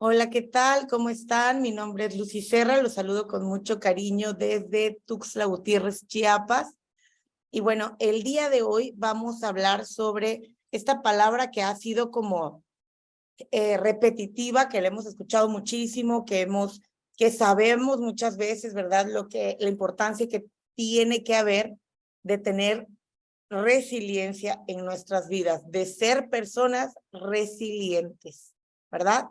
Hola, ¿qué tal? ¿Cómo están? Mi nombre es Lucy Serra, los saludo con mucho cariño desde Tuxtla Gutiérrez, Chiapas. Y bueno, el día de hoy vamos a hablar sobre esta palabra que ha sido como repetitiva, que la hemos escuchado muchísimo, que sabemos muchas veces, ¿verdad? La importancia que tiene que haber de tener resiliencia en nuestras vidas, de ser personas resilientes, ¿verdad?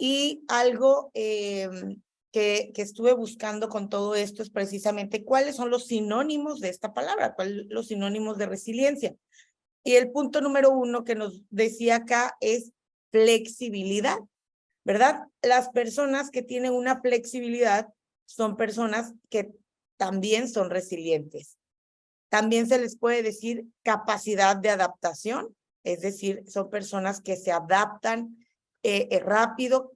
Y algo que estuve buscando con todo esto es precisamente cuáles son los sinónimos de esta palabra, cuáles son los sinónimos de resiliencia. Y el punto número 1 que nos decía acá es flexibilidad, ¿verdad? Las personas que tienen una flexibilidad son personas que también son resilientes. También se les puede decir capacidad de adaptación, es decir, son personas que se adaptan rápido,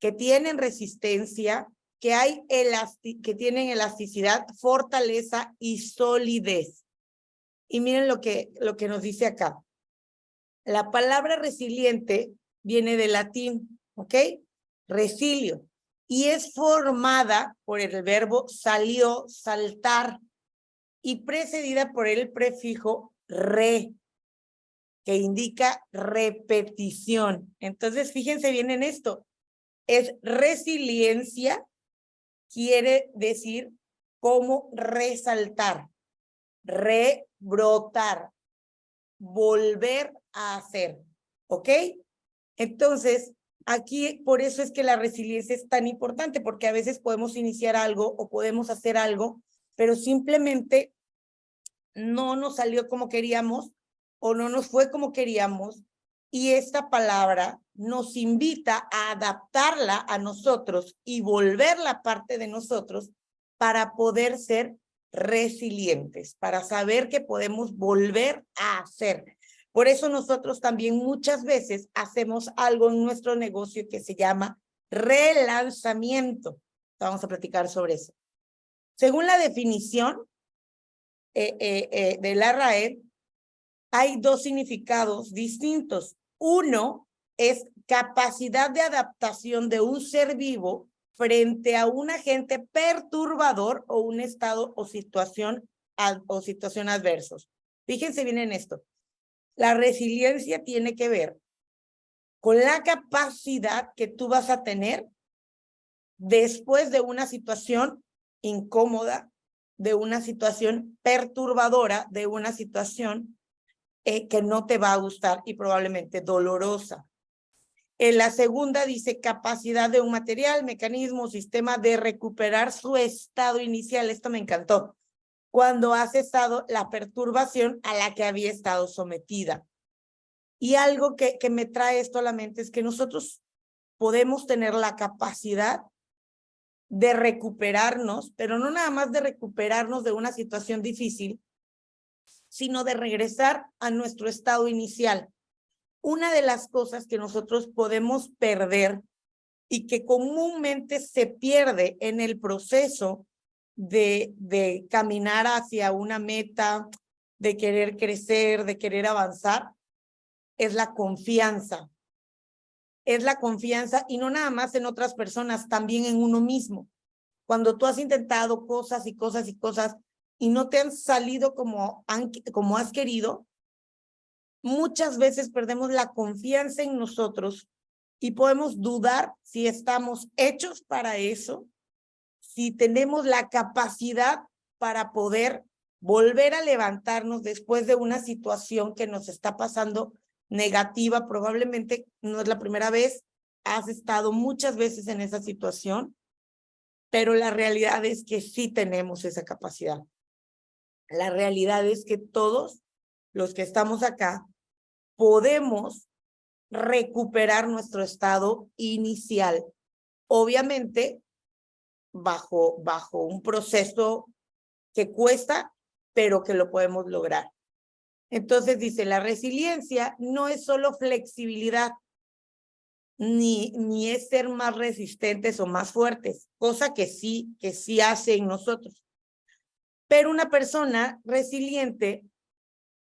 que tienen resistencia, que tienen elasticidad, fortaleza y solidez. Y miren lo que nos dice acá. La palabra resiliente viene del latín, ¿ok? Resilio. Y es formada por el verbo salió, saltar, y precedida por el prefijo re, que indica repetición. Entonces, fíjense bien en esto. Es resiliencia, quiere decir cómo resaltar, rebrotar, volver a hacer, ¿ok? Entonces, aquí por eso es que la resiliencia es tan importante, porque a veces podemos iniciar algo o podemos hacer algo, pero simplemente no nos salió como queríamos o no nos fue como queríamos, y esta palabra nos invita a adaptarla a nosotros y volverla parte de nosotros para poder ser resilientes, para saber que podemos volver a hacer. Por eso nosotros también muchas veces hacemos algo en nuestro negocio que se llama relanzamiento. Vamos a platicar sobre eso. Según la definición de la RAE, hay dos significados distintos. Uno es capacidad de adaptación de un ser vivo frente a un agente perturbador o un estado o situación adversos. Fíjense bien en esto. La resiliencia tiene que ver con la capacidad que tú vas a tener después de una situación incómoda, de una situación perturbadora, de una situación que no te va a gustar y probablemente dolorosa. En la segunda dice capacidad de un material, mecanismo, sistema de recuperar su estado inicial. Esto me encantó. Cuando ha cesado la perturbación a la que había estado sometida. Y algo que me trae esto a la mente es que nosotros podemos tener la capacidad de recuperarnos, pero no nada más de recuperarnos de una situación difícil, sino de regresar a nuestro estado inicial. Una de las cosas que nosotros podemos perder y que comúnmente se pierde en el proceso de caminar hacia una meta, de querer crecer, de querer avanzar, es la confianza. Es la confianza, y no nada más en otras personas, también en uno mismo. Cuando tú has intentado cosas y cosas y cosas y no te han salido como has querido, muchas veces perdemos la confianza en nosotros y podemos dudar si estamos hechos para eso, si tenemos la capacidad para poder volver a levantarnos después de una situación que nos está pasando negativa. Probablemente no es la primera vez, has estado muchas veces en esa situación, pero la realidad es que sí tenemos esa capacidad. La realidad es que todos los que estamos acá podemos recuperar nuestro estado inicial, obviamente bajo un proceso que cuesta, pero que lo podemos lograr. Entonces dice, la resiliencia no es solo flexibilidad, ni es ser más resistentes o más fuertes, cosa que sí hace en nosotros. Pero una persona resiliente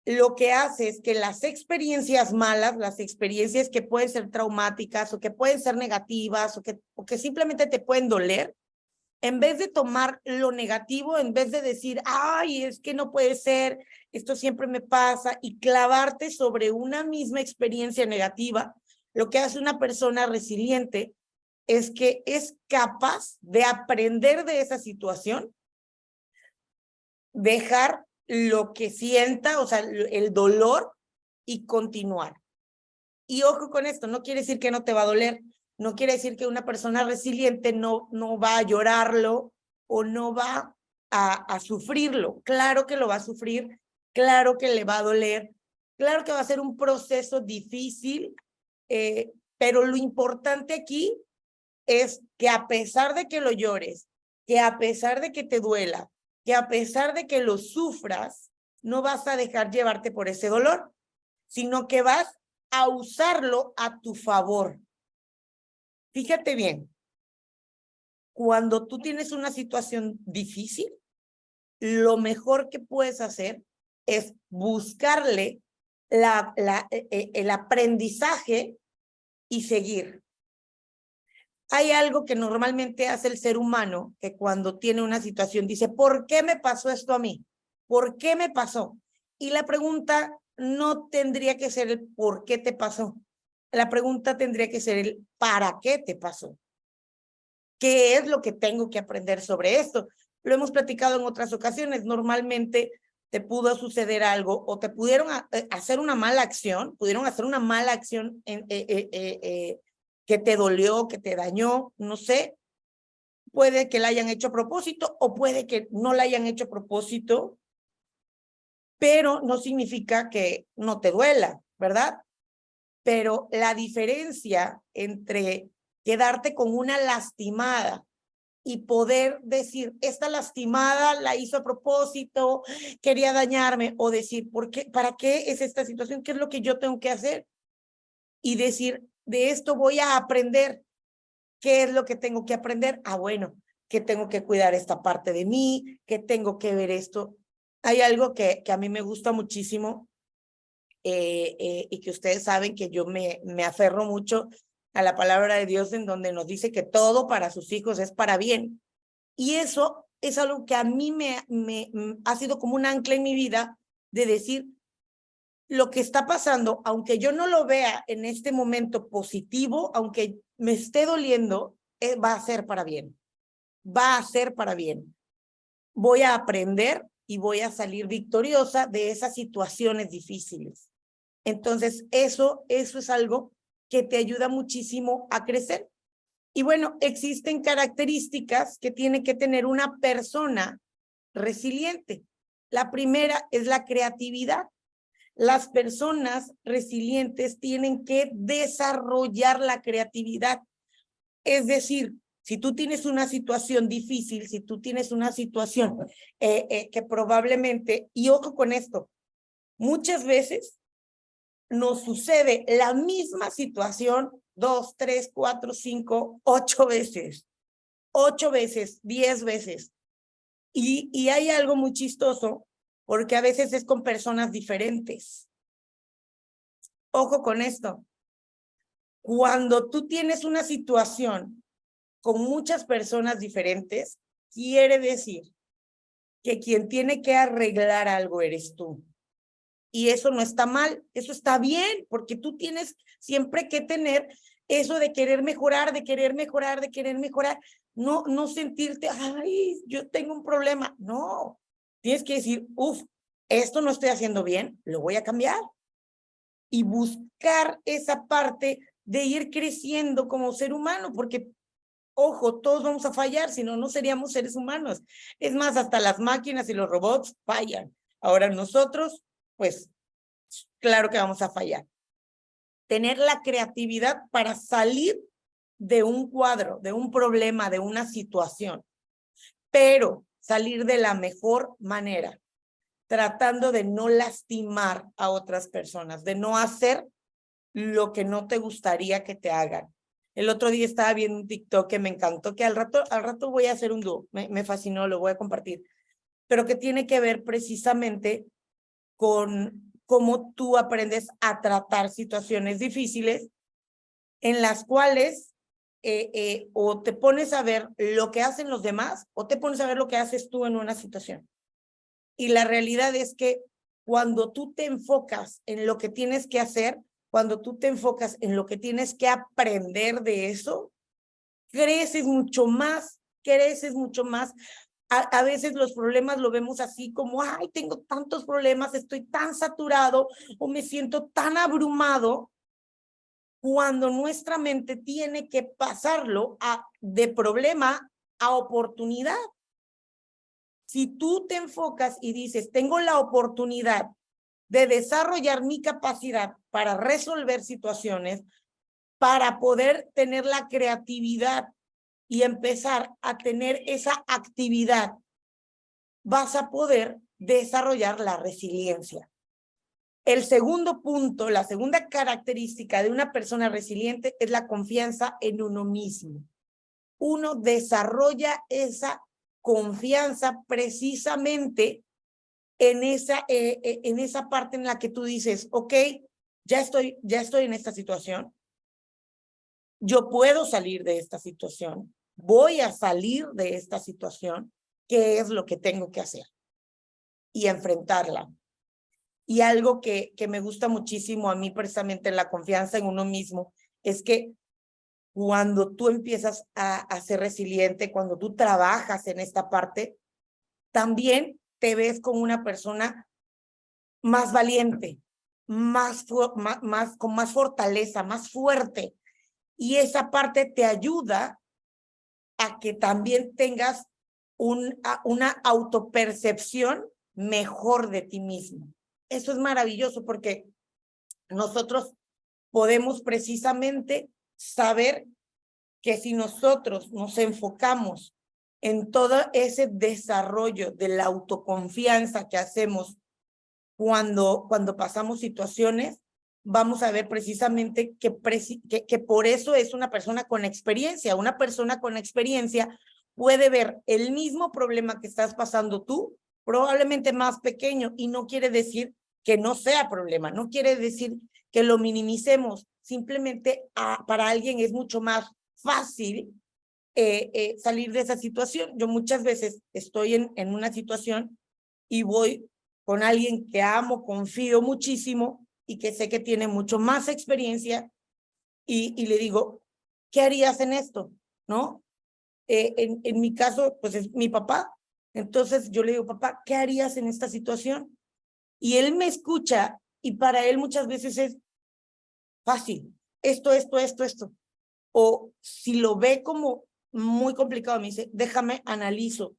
lo que hace es que las experiencias malas, las experiencias que pueden ser traumáticas o que pueden ser negativas o que simplemente te pueden doler, en vez de tomar lo negativo, en vez de decir, ay, es que no puede ser, esto siempre me pasa, y clavarte sobre una misma experiencia negativa, lo que hace una persona resiliente es que es capaz de aprender de esa situación, dejar lo que sienta, o sea, el dolor, y continuar. Y ojo con esto, no quiere decir que no te va a doler, no quiere decir que una persona resiliente no va a llorarlo o no va a sufrirlo. Claro que lo va a sufrir, claro que le va a doler, claro que va a ser un proceso difícil, pero lo importante aquí es que a pesar de que lo llores, que a pesar de que te duela, que a pesar de que lo sufras, no vas a dejar llevarte por ese dolor, sino que vas a usarlo a tu favor. Fíjate bien, cuando tú tienes una situación difícil, lo mejor que puedes hacer es buscarle el aprendizaje y seguir. Hay algo que normalmente hace el ser humano, que cuando tiene una situación dice, ¿por qué me pasó esto a mí? ¿Por qué me pasó? Y la pregunta no tendría que ser el por qué te pasó. La pregunta tendría que ser el para qué te pasó. ¿Qué es lo que tengo que aprender sobre esto? Lo hemos platicado en otras ocasiones. Normalmente te pudo suceder algo o te pudieron hacer una mala acción, pudieron hacer una mala acción que te dolió, que te dañó, no sé. Puede que la hayan hecho a propósito o puede que no la hayan hecho a propósito, pero no significa que no te duela, ¿verdad? Pero la diferencia entre quedarte con una lastimada y poder decir, esta lastimada la hizo a propósito, quería dañarme, o decir, ¿por qué? ¿Para qué es esta situación? ¿Qué es lo que yo tengo que hacer? Y decir, de esto voy a aprender. ¿Qué es lo que tengo que aprender? Ah, bueno, que tengo que cuidar esta parte de mí, que tengo que ver esto. Hay algo que a mí me gusta muchísimo y que ustedes saben que yo me aferro mucho a la palabra de Dios, en donde nos dice que todo para sus hijos es para bien. Y eso es algo que a mí me ha sido como un ancla en mi vida, de decir, lo que está pasando, aunque yo no lo vea en este momento positivo, aunque me esté doliendo, va a ser para bien. Va a ser para bien. Voy a aprender y voy a salir victoriosa de esas situaciones difíciles. Entonces, eso es algo que te ayuda muchísimo a crecer. Y bueno, existen características que tiene que tener una persona resiliente. La primera es la creatividad. Las personas resilientes tienen que desarrollar la creatividad. Es decir, si tú tienes una situación difícil, si tú tienes una situación que probablemente, y ojo con esto, muchas veces nos sucede la misma situación 2, 3, 4, 5, 8 veces. 8 veces, 10 veces. Y hay algo muy chistoso, porque a veces es con personas diferentes. Ojo con esto. Cuando tú tienes una situación con muchas personas diferentes, quiere decir que quien tiene que arreglar algo eres tú. Y eso no está mal, eso está bien, porque tú tienes siempre que tener eso de querer mejorar, de querer mejorar, de querer mejorar. No sentirte, ay, yo tengo un problema. No, tienes que decir, esto no estoy haciendo bien, lo voy a cambiar. Y buscar esa parte de ir creciendo como ser humano, porque, ojo, todos vamos a fallar, si no, no seríamos seres humanos. Es más, hasta las máquinas y los robots fallan. Ahora nosotros, pues, claro que vamos a fallar. Tener la creatividad para salir de un cuadro, de un problema, de una situación, pero salir de la mejor manera, tratando de no lastimar a otras personas, de no hacer lo que no te gustaría que te hagan. El otro día estaba viendo un TikTok que me encantó, que al rato voy a hacer un dúo, me fascinó, lo voy a compartir, pero que tiene que ver precisamente con cómo tú aprendes a tratar situaciones difíciles en las cuales o te pones a ver lo que hacen los demás o te pones a ver lo que haces tú en una situación. Y la realidad es que cuando tú te enfocas en lo que tienes que hacer, cuando tú te enfocas en lo que tienes que aprender de eso, creces mucho más, creces mucho más. A veces los problemas lo vemos así como, ay, tengo tantos problemas, estoy tan saturado o me siento tan abrumado, cuando nuestra mente tiene que pasarlo de problema a oportunidad. Si tú te enfocas y dices, tengo la oportunidad de desarrollar mi capacidad para resolver situaciones, para poder tener la creatividad y empezar a tener esa actividad, vas a poder desarrollar la resiliencia. El segundo punto, la segunda característica de una persona resiliente es la confianza en uno mismo. Uno desarrolla esa confianza precisamente en esa parte en la que tú dices, ok, ya estoy en esta situación, yo puedo salir de esta situación, voy a salir de esta situación, ¿qué es lo que tengo que hacer? Y enfrentarla. Y algo que me gusta muchísimo a mí precisamente en la confianza en uno mismo es que cuando tú empiezas a ser resiliente, cuando tú trabajas en esta parte, también te ves como una persona más valiente, con más fortaleza, más fuerte. Y esa parte te ayuda a que también tengas una autopercepción mejor de ti mismo. Eso es maravilloso porque nosotros podemos precisamente saber que si nosotros nos enfocamos en todo ese desarrollo de la autoconfianza que hacemos cuando pasamos situaciones, vamos a ver precisamente que por eso es una persona con experiencia. Una persona con experiencia puede ver el mismo problema que estás pasando tú, probablemente más pequeño, y no quiere decir que no sea problema, no quiere decir que lo minimicemos, simplemente para alguien es mucho más fácil salir de esa situación. Yo muchas veces estoy en una situación y voy con alguien que amo, confío muchísimo y que sé que tiene mucho más experiencia y le digo, ¿qué harías en esto? ¿No? En mi caso, pues es mi papá. Entonces yo le digo, papá, ¿qué harías en esta situación? Y él me escucha y para él muchas veces es fácil, esto. O si lo ve como muy complicado, me dice, déjame analizo.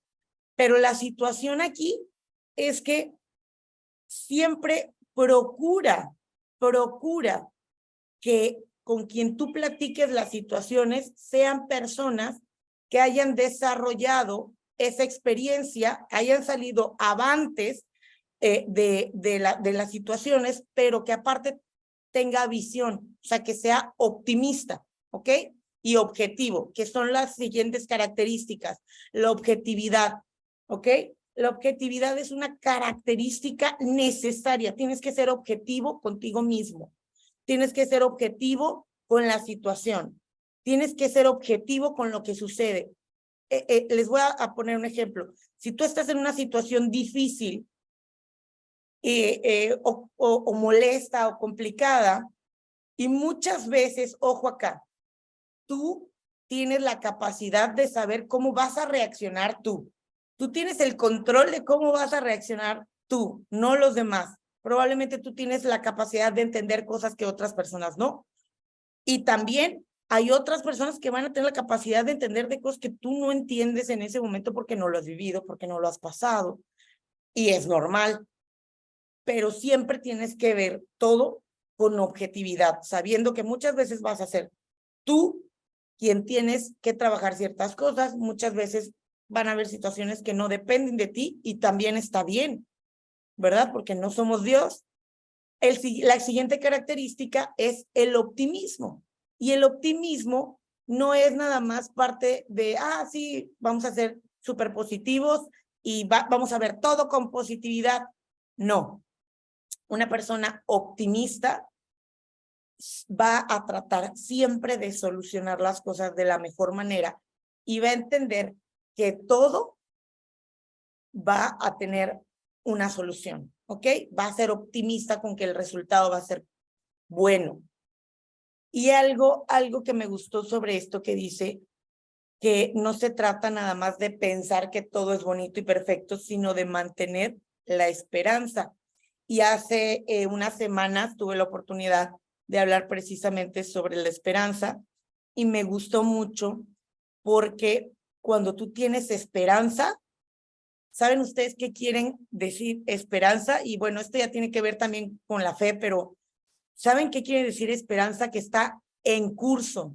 Pero la situación aquí es que siempre procura que con quien tú platiques las situaciones sean personas que hayan desarrollado esa experiencia, hayan salido avantes de las situaciones, pero que aparte tenga visión, o sea, que sea optimista, ¿ok? Y objetivo, que son las siguientes características. La objetividad, ¿ok? La objetividad es una característica necesaria. Tienes que ser objetivo contigo mismo. Tienes que ser objetivo con la situación. Tienes que ser objetivo con lo que sucede. Les voy a poner un ejemplo. Si tú estás en una situación difícil o molesta o complicada, y muchas veces, ojo acá, tú tienes la capacidad de saber cómo vas a reaccionar tú. Tú tienes el control de cómo vas a reaccionar tú, no los demás. Probablemente tú tienes la capacidad de entender cosas que otras personas no. Y también hay otras personas que van a tener la capacidad de entender de cosas que tú no entiendes en ese momento porque no lo has vivido, porque no lo has pasado. Y es normal. Pero siempre tienes que ver todo con objetividad, sabiendo que muchas veces vas a ser tú quien tienes que trabajar ciertas cosas, muchas veces van a haber situaciones que no dependen de ti y también está bien, ¿verdad? Porque no somos Dios. La siguiente característica es el optimismo. Y el optimismo no es nada más parte de, sí, vamos a ser súper positivos y vamos a ver todo con positividad. No. Una persona optimista va a tratar siempre de solucionar las cosas de la mejor manera y va a entender que todo va a tener una solución, ¿ok? Va a ser optimista con que el resultado va a ser bueno. Y algo que me gustó sobre esto que dice que no se trata nada más de pensar que todo es bonito y perfecto, sino de mantener la esperanza. Y hace unas semanas tuve la oportunidad de hablar precisamente sobre la esperanza y me gustó mucho porque cuando tú tienes esperanza, ¿saben ustedes qué quieren decir esperanza? Y bueno, esto ya tiene que ver también con la fe, pero ¿saben qué quiere decir esperanza? Que está en curso.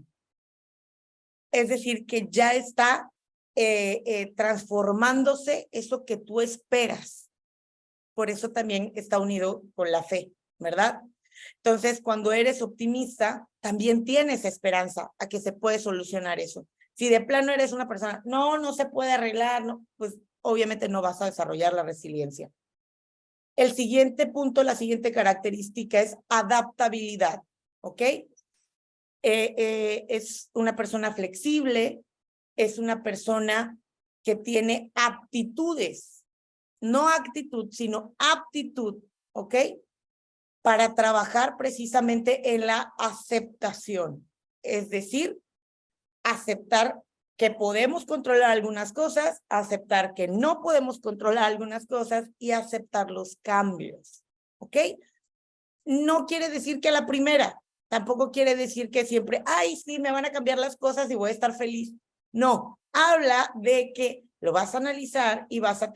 Es decir, que ya está transformándose eso que tú esperas. Por eso también está unido con la fe, ¿verdad? Entonces, cuando eres optimista, también tienes esperanza a que se puede solucionar eso. Si de plano eres una persona, no se puede arreglar, no, pues obviamente no vas a desarrollar la resiliencia. El siguiente punto, la siguiente característica es adaptabilidad, ¿ok? Es una persona flexible, es una persona que tiene aptitudes, no actitud, sino aptitud, ¿ok? Para trabajar precisamente en la aceptación, es decir, aceptar que podemos controlar algunas cosas, aceptar que no podemos controlar algunas cosas y aceptar los cambios, ¿ok? No quiere decir que a la primera, tampoco quiere decir que siempre, ay, sí, me van a cambiar las cosas y voy a estar feliz. No, habla de que lo vas a analizar y vas a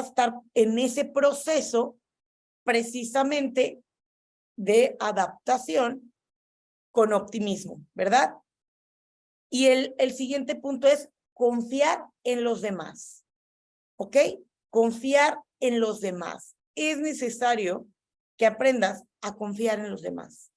estar en ese proceso precisamente de adaptación con optimismo, ¿verdad? Y el siguiente punto es confiar en los demás, ¿ok? Confiar en los demás. Es necesario que aprendas a confiar en los demás.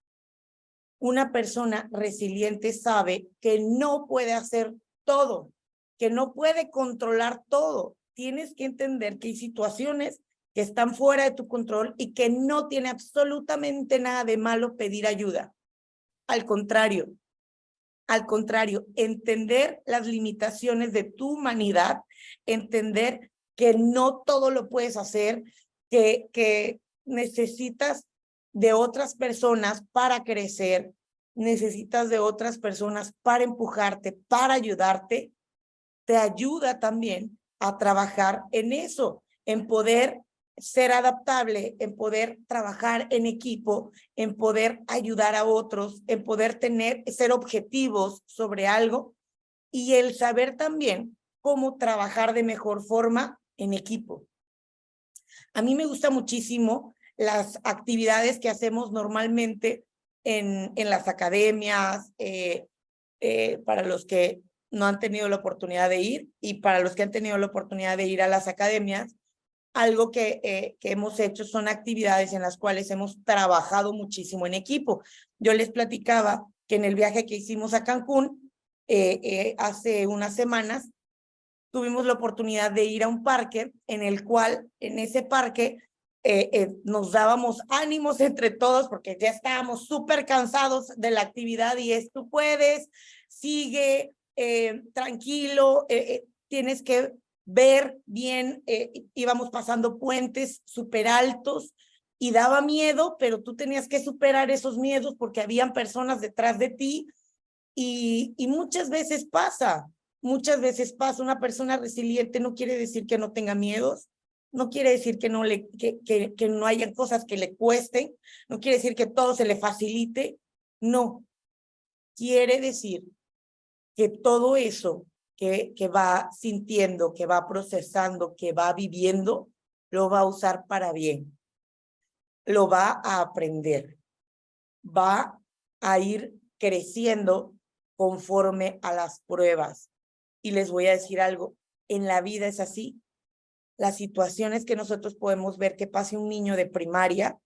Una persona resiliente sabe que no puede hacer todo, que no puede controlar todo. Tienes que entender que hay situaciones que están fuera de tu control y que no tiene absolutamente nada de malo pedir ayuda. Al contrario, entender las limitaciones de tu humanidad, entender que no todo lo puedes hacer, que necesitas de otras personas para crecer, necesitas de otras personas para empujarte, para ayudarte, te ayuda también a trabajar en eso, en poder ser adaptable, en poder trabajar en equipo, en poder ayudar a otros, en poder ser objetivos sobre algo y el saber también cómo trabajar de mejor forma en equipo. A mí me gusta muchísimo las actividades que hacemos normalmente en las academias, para los que no han tenido la oportunidad de ir y para los que han tenido la oportunidad de ir a las academias, algo que hemos hecho son actividades en las cuales hemos trabajado muchísimo en equipo. Yo les platicaba que en el viaje que hicimos a Cancún hace unas semanas, tuvimos la oportunidad de ir a un parque en el cual, en ese parque, nos dábamos ánimos entre todos porque ya estábamos súper cansados de la actividad y es, tú puedes, sigue, tranquilo, tienes que ver bien, íbamos pasando puentes súper altos y daba miedo, pero tú tenías que superar esos miedos porque habían personas detrás de ti y muchas veces pasa. Muchas veces pasa, una persona resiliente no quiere decir que no tenga miedos, no quiere decir que no haya cosas que le cuesten, no quiere decir que todo se le facilite, no. Quiere decir que todo eso que va sintiendo, que va procesando, que va viviendo, lo va a usar para bien, lo va a aprender, va a ir creciendo conforme a las pruebas. Y les voy a decir algo, en la vida es así. Las situaciones que nosotros podemos ver que pase un niño de primaria,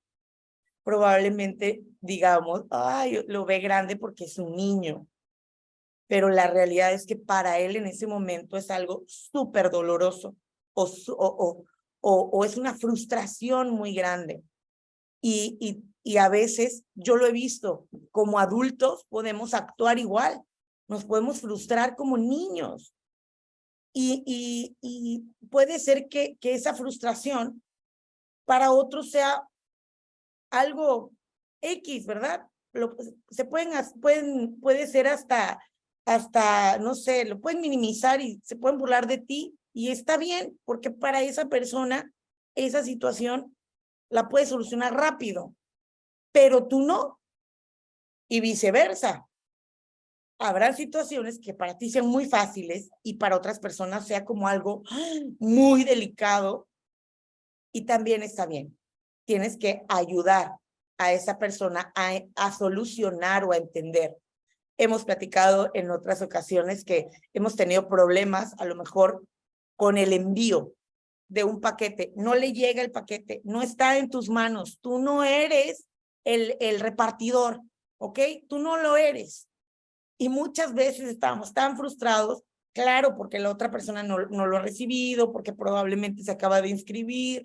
probablemente digamos, ay, lo ve grande porque es un niño. Pero la realidad es que para él en ese momento es algo súper doloroso o es una frustración muy grande. Y a veces, yo lo he visto, como adultos podemos actuar igual, nos podemos frustrar como niños. Y puede ser que esa frustración para otros sea algo X, ¿verdad? Puede ser hasta, no sé, lo pueden minimizar y se pueden burlar de ti y está bien, porque para esa persona, esa situación la puedes solucionar rápido, pero tú no, y viceversa. Habrá situaciones que para ti sean muy fáciles y para otras personas sea como algo muy delicado y también está bien. Tienes que ayudar a esa persona a solucionar o a entender. Hemos platicado en otras ocasiones que hemos tenido problemas a lo mejor con el envío de un paquete. No le llega el paquete, no está en tus manos. Tú no eres el repartidor, ¿ok? Tú no lo eres. Y muchas veces estamos tan frustrados, claro, porque la otra persona no lo ha recibido, porque probablemente se acaba de inscribir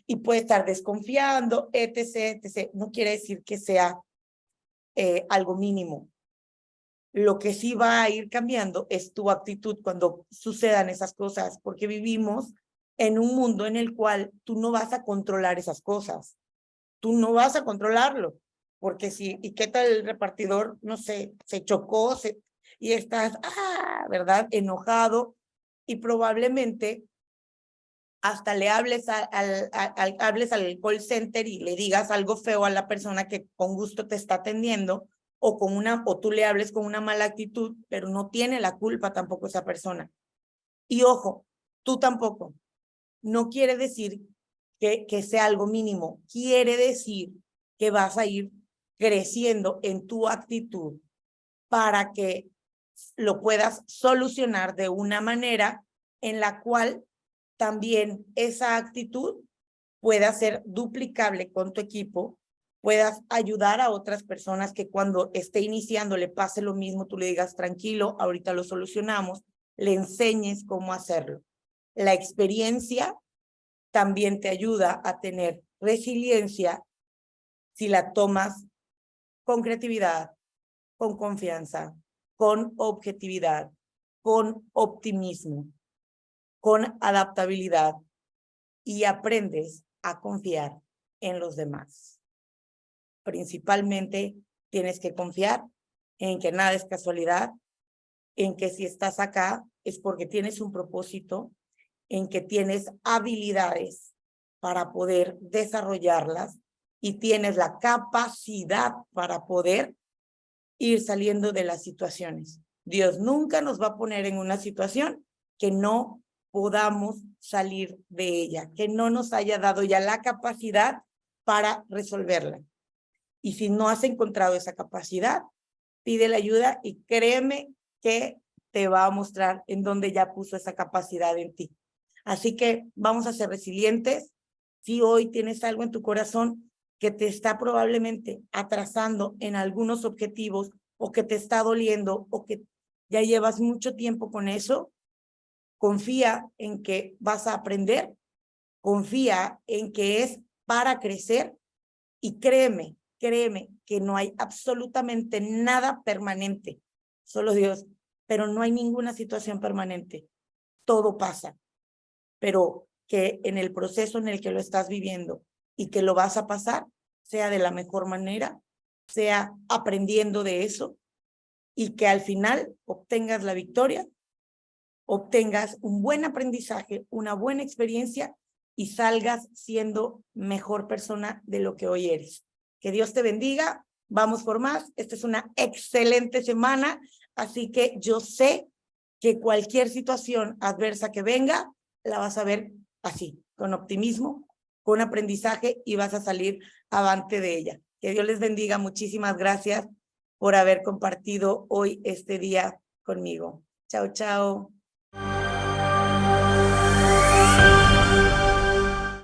y puede estar desconfiando, etc., etc. No quiere decir que sea algo mínimo. Lo que sí va a ir cambiando es tu actitud cuando sucedan esas cosas, porque vivimos en un mundo en el cual tú no vas a controlar esas cosas. Tú no vas a controlarlo, porque si, ¿y qué tal el repartidor? No sé, se chocó y estás, ¿verdad? Enojado y probablemente hasta le hables hables al call center y le digas algo feo a la persona que con gusto te está atendiendo o tú le hables con una mala actitud, pero no tiene la culpa tampoco esa persona. Y ojo, tú tampoco. No quiere decir que sea algo mínimo, quiere decir que vas a ir creciendo en tu actitud para que lo puedas solucionar de una manera en la cual también esa actitud pueda ser duplicable con tu equipo, puedas ayudar a otras personas que cuando esté iniciando le pase lo mismo, tú le digas tranquilo, ahorita lo solucionamos, le enseñes cómo hacerlo. La experiencia también te ayuda a tener resiliencia si la tomas con creatividad, con confianza, con objetividad, con optimismo, con adaptabilidad y aprendes a confiar en los demás. Principalmente tienes que confiar en que nada es casualidad, en que si estás acá es porque tienes un propósito, en que tienes habilidades para poder desarrollarlas y tienes la capacidad para poder ir saliendo de las situaciones. Dios nunca nos va a poner en una situación que no podamos salir de ella, que no nos haya dado ya la capacidad para resolverla. Y si no has encontrado esa capacidad, pide la ayuda y créeme que te va a mostrar en dónde ya puso esa capacidad en ti. Así que vamos a ser resilientes. Si hoy tienes algo en tu corazón que te está probablemente atrasando en algunos objetivos o que te está doliendo o que ya llevas mucho tiempo con eso, confía en que vas a aprender, confía en que es para crecer y créeme que no hay absolutamente nada permanente, solo Dios, pero no hay ninguna situación permanente. Todo pasa, pero que en el proceso en el que lo estás viviendo y que lo vas a pasar, sea de la mejor manera, sea aprendiendo de eso y que al final obtengas la victoria, obtengas un buen aprendizaje, una buena experiencia y salgas siendo mejor persona de lo que hoy eres. Que Dios te bendiga, vamos por más. Esta es una excelente semana, así que yo sé que cualquier situación adversa que venga, la vas a ver así, con optimismo, con aprendizaje y vas a salir avante de ella. Que Dios les bendiga, muchísimas gracias por haber compartido hoy este día conmigo. Chao, chao.